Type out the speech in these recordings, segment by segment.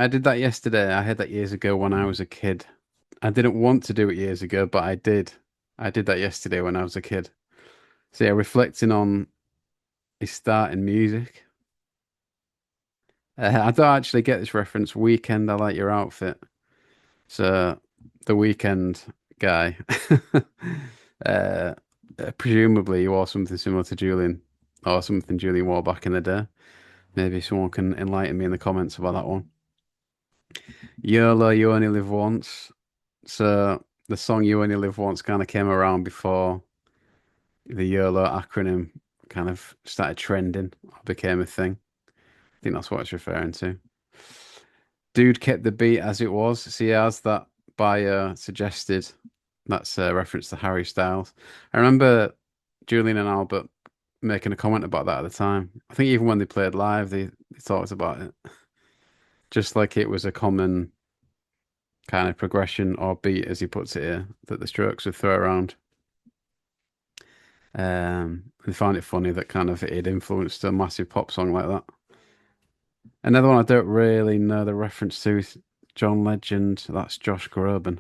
I did that yesterday. I had that years ago when I was a kid. I didn't want to do it years ago, but I did. I did that yesterday when I was a kid. So yeah, reflecting on his start in music. I don't actually get this reference. Weekend, I like your outfit. So the weekend guy, uh, presumably you wore something similar to Julian, or something Julian wore back in the day. Maybe someone can enlighten me in the comments about that one. YOLO, you only live once. So the song "You Only Live Once" kind of came around before the YOLO acronym kind of started trending or became a thing. I think that's what it's referring to. Dude kept the beat as it was. See, as that bio suggested, that's a reference to Harry Styles. I remember Julian and Albert making a comment about that at the time. I think even when they played live, they talked about it. Just like it was a common kind of progression or beat, as he puts it here, that the Strokes would throw around. They found it funny that kind of it influenced a massive pop song like that. Another one I don't really know the reference to is John Legend. That's Josh Groban.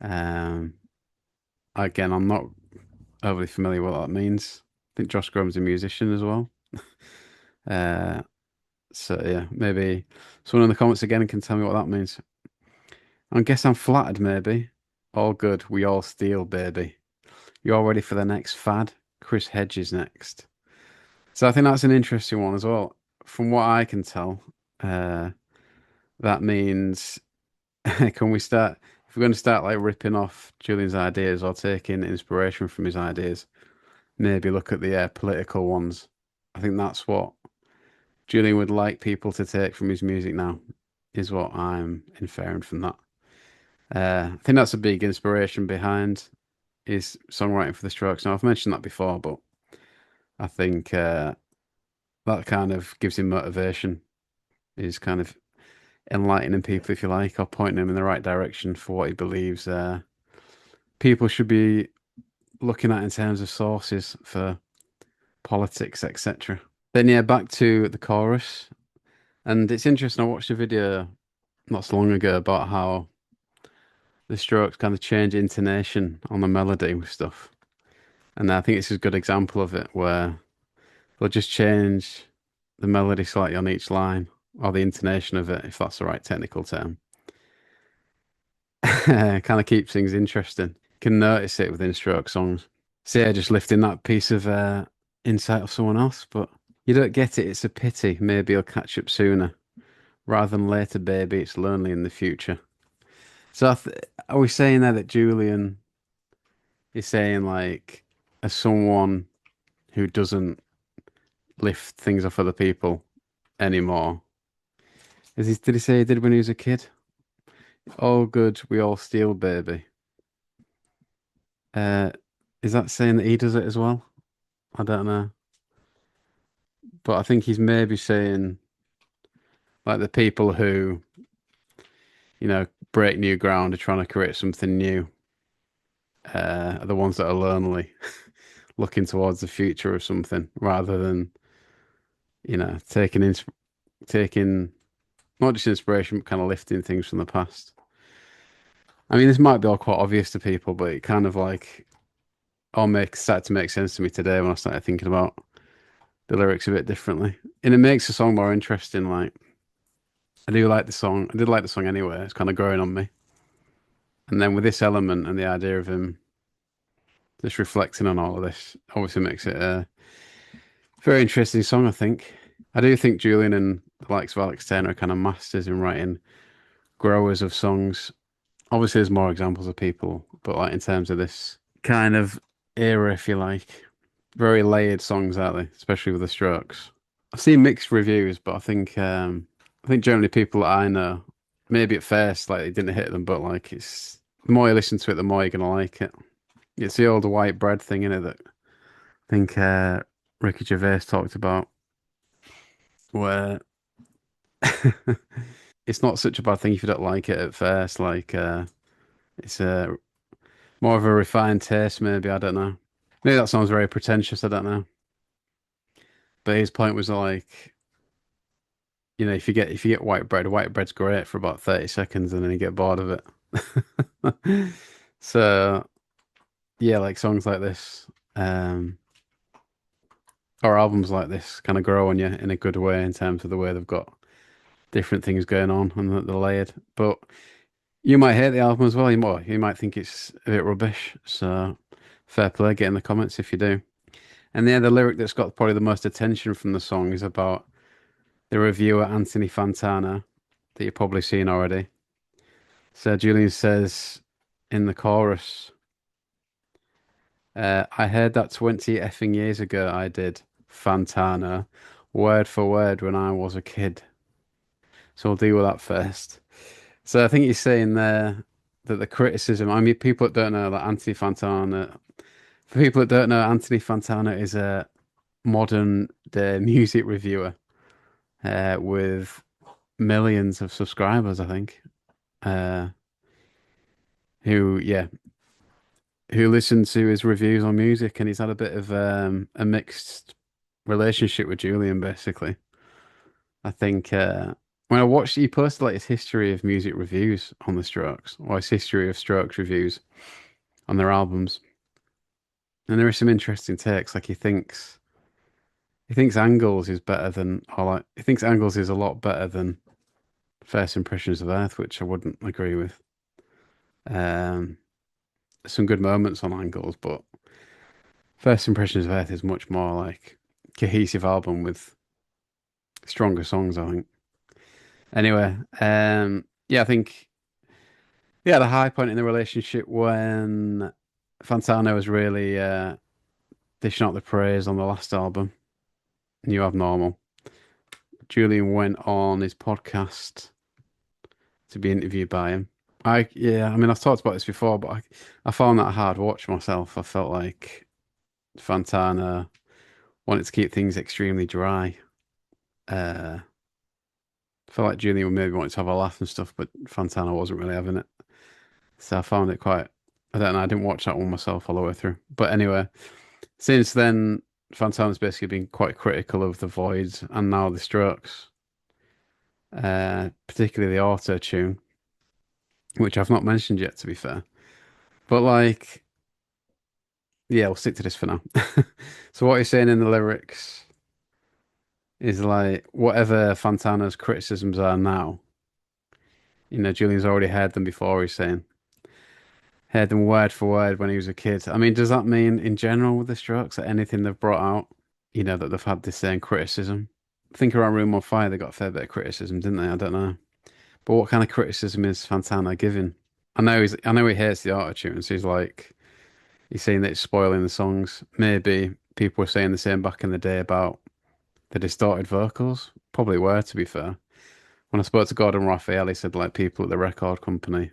Um, again, I'm not overly familiar with what that means. I think Josh Groban's a musician as well. Uh, so yeah, maybe someone in the comments again can tell me what that means. I guess I'm flattered, maybe. All good. We all steal, baby. You all ready for the next fad? Chris Hedges next. So I think that's an interesting one as well. From what I can tell, uh, that means can we start if we're going to start like ripping off Julian's ideas or taking inspiration from his ideas, maybe look at the political ones. I think that's what Julian would like people to take from his music now, is what I'm inferring from that. I think that's a big inspiration behind his songwriting for the Strokes. Now, I've mentioned that before, but I think that kind of gives him motivation, is kind of enlightening people, if you like, or pointing them in the right direction for what he believes people should be looking at in terms of sources for politics, etc. Then, yeah, back to the chorus. And it's interesting, I watched a video not so long ago about how the Strokes kind of change intonation on the melody with stuff. And I think it's a good example of it where they'll just change the melody slightly on each line or the intonation of it, if that's the right technical term. Kind of keeps things interesting. You can notice it within Stroke songs. So yeah, just lifting that piece of insight of someone else, but you don't get it. It's a pity. Maybe you'll catch up sooner rather than later, baby. It's lonely in the future. So are we saying there that Julian is saying like, as someone who doesn't lift things off other people anymore? Did he say he did when he was a kid? Oh, good. We all steal, baby. Uh, is that saying that he does it as well? I don't know, but I think he's maybe saying like the people who, break new ground are trying to create something new, are the ones that are lonely, looking towards the future of something rather than, taking not just inspiration, but kind of lifting things from the past. I mean, this might be all quite obvious to people, but it kind of like started to make sense to me today when I started thinking about the lyrics a bit differently. And it makes the song more interesting. Like, I do like the song. I did like the song anyway. It's kind of growing on me. And then with this element and the idea of him just reflecting on all of this, obviously makes it a very interesting song, I think. I do think Julian and the likes of Alex Turner are kind of masters in writing growers of songs. Obviously, there's more examples of people, but like in terms of this kind of era, if you like, very layered songs, aren't they? Especially with the Strokes. I've seen mixed reviews, but I think generally people that I know, maybe at first like it didn't hit them, but like it's the more you listen to it, the more you're gonna like it. It's the old white bread thing in it that I think Ricky Gervais talked about, where it's not such a bad thing if you don't like it at first. Like it's more of a refined taste, maybe. I don't know. Maybe that sounds very pretentious. I don't know. But his point was like if you get white bread's great for about 30 seconds and then you get bored of it. So yeah, like songs like this, um, or albums like this kind of grow on you in a good way in terms of the way they've got different things going on and that they're layered. But you might hate the album as well. You might think it's a bit rubbish. So fair play, get in the comments if you do. And yeah, the lyric that's got probably the most attention from the song is about the reviewer Anthony Fantana that you've probably seen already. So Julian says in the chorus, I heard that 20 effing years ago I did, Fantana, word for word when I was a kid. So we'll deal with that first. So I think he's saying there that the criticism, I mean, people that don't know that Anthony Fantana, for people that don't know, Anthony Fantana is a modern day music reviewer with millions of subscribers, I think, uh, yeah, who listen to his reviews on music, and he's had a bit of a mixed relationship with Julian, basically. I think when I watched, he posted like his history of music reviews on the Strokes, or his history of Strokes reviews on their albums, and there are some interesting takes. Like he thinks Angles is better than, or like he thinks Angles is a lot better than First Impressions of Earth, which I wouldn't agree with. Um, some good moments on Angles, but First Impressions of Earth is much more like cohesive album with stronger songs, I think. Anyway, yeah, I think yeah, the high point in the relationship when Fantano was really dishing out the praise on the last album, New Abnormal. Julian went on his podcast to be interviewed by him. I mean, I've talked about this before, but I found that a hard watch myself. I felt like Fantana wanted to keep things extremely dry. I felt like Julian maybe wanted to have a laugh and stuff, but Fantana wasn't really having it. So I found it quite. I don't know. I didn't watch that one myself all the way through. But anyway, since then, Fantana's basically been quite critical of the Voids and now the Strokes, particularly the auto tune, which I've not mentioned yet, to be fair. But like, yeah, we'll stick to this for now. So what he's saying in the lyrics is like whatever Fantana's criticisms are now, Julian's already heard them before. He's saying heard them word for word when he was a kid. I mean, does that mean in general with the Strokes that anything they've brought out, that they've had the same criticism? I think around Room on Fire they got a fair bit of criticism, didn't they? I don't know. But what kind of criticism is Fantana giving? I know he hates the auto-tune, so he's saying that it's spoiling the songs. Maybe people were saying the same back in the day about the distorted vocals. Probably were, to be fair. When I spoke to Gordon Raphael, he said like people at the record company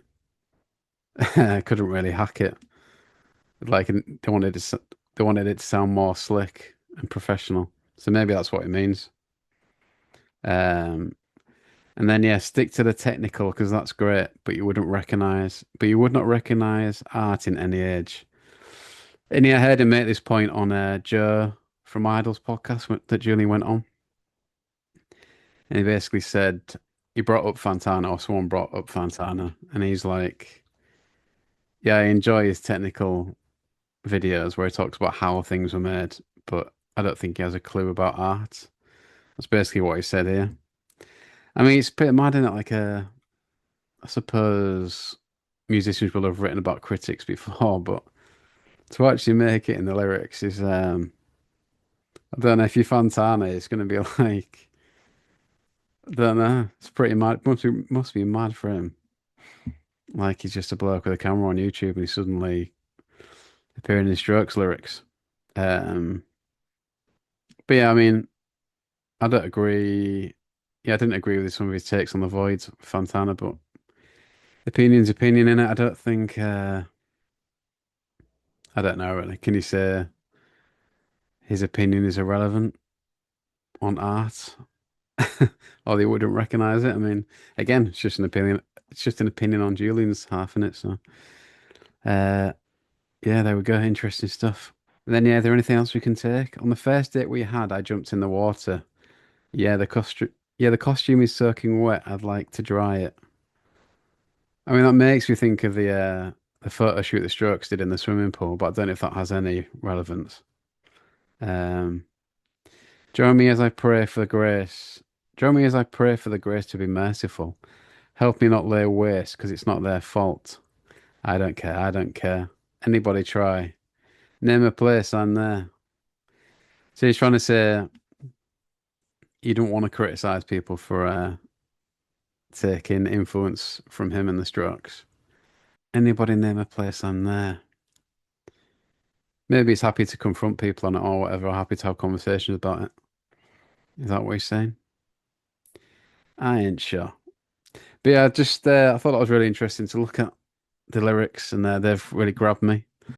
couldn't really hack it. Like they wanted it to sound more slick and professional. So maybe that's what it means. Um, and then yeah, stick to the technical because that's great, but you would not recognize art in any age. And yeah, I heard him make this point on Joe from Idol's podcast that Julian went on, and he basically said he brought up Fantana, or someone brought up Fantana, and he's like, yeah, I enjoy his technical videos where he talks about how things were made, but I don't think he has a clue about art. That's basically what he said here. I mean, it's a bit mad, isn't it? I suppose musicians will have written about critics before, but to actually make it in the lyrics is, I don't know if you're Fontana, it's going to be like, I don't know, it's pretty mad. Must be mad for him. Like he's just a bloke with a camera on YouTube and he's suddenly appearing in Strokes lyrics. Um, but yeah, I mean, I don't agree. Yeah, I didn't agree with some of his takes on the Voids, Fontana, but opinion's opinion in it. I don't think. I don't know really. Can you say his opinion is irrelevant on art, or they wouldn't recognize it? I mean, again, it's just an opinion. It's just an opinion on Julian's half in it. So, uh, yeah, there we go. Interesting stuff. And then, yeah, is there anything else we can take? On the first date we had, I jumped in the water. Yeah, the cost. Yeah, the costume is soaking wet. I'd like to dry it. I mean, that makes me think of the photo shoot the Strokes did in the swimming pool, but I don't know if that has any relevance. Um, join me as I pray for the grace. Join me as I pray for the grace to be merciful. Help me not lay waste because it's not their fault. I don't care. I don't care. Anybody try. Name a place I'm there. So he's trying to say you don't want to criticize people for taking influence from him and the Strokes. Anybody name a place I'm there. Maybe he's happy to confront people on it or whatever, or happy to have conversations about it. Is that what he's saying? I ain't sure. But yeah, just I thought that was really interesting to look at the lyrics, and they've really grabbed me.